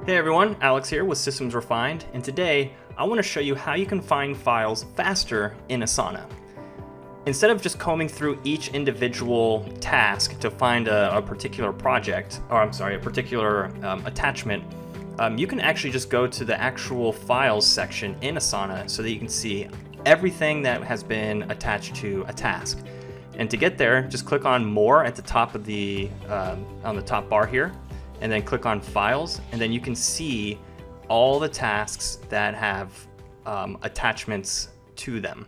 Hey everyone, Alex here with Systems Refined, and today I want to show you how you can find files faster in Asana. Instead of just combing through each individual task to find a particular project, or I'm sorry, a particular attachment, you can actually just go to the actual files section in Asana so that you can see everything that has been attached to a task. And to get there, just click on More at the top of the on the top bar here, and then click on Files, and then you can see all the tasks that have attachments to them.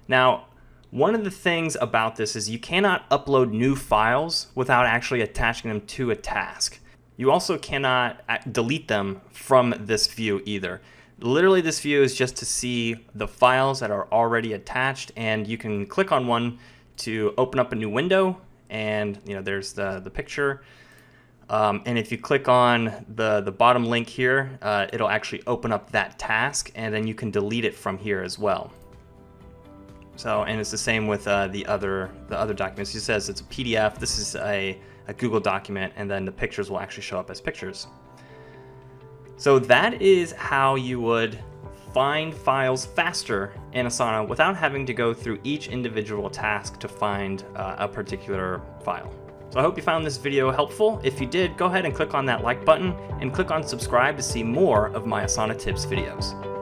Now, one of the things about this is you cannot upload new files without actually attaching them to a task. You also cannot delete them from this view either. Literally, this view is just to see the files that are already attached, and you can click on one to open up a new window, and there's the picture. And if you click on the bottom link here, it'll actually open up that task, and then you can delete it from here as well. So, and it's the same with the other documents. It says it's a PDF. This is a Google document, and then the pictures will actually show up as pictures. So that is how you would find files faster in Asana without having to go through each individual task to find a particular file. So I hope you found this video helpful. If you did, go ahead and click on that like button and click on subscribe to see more of my Asana tips videos.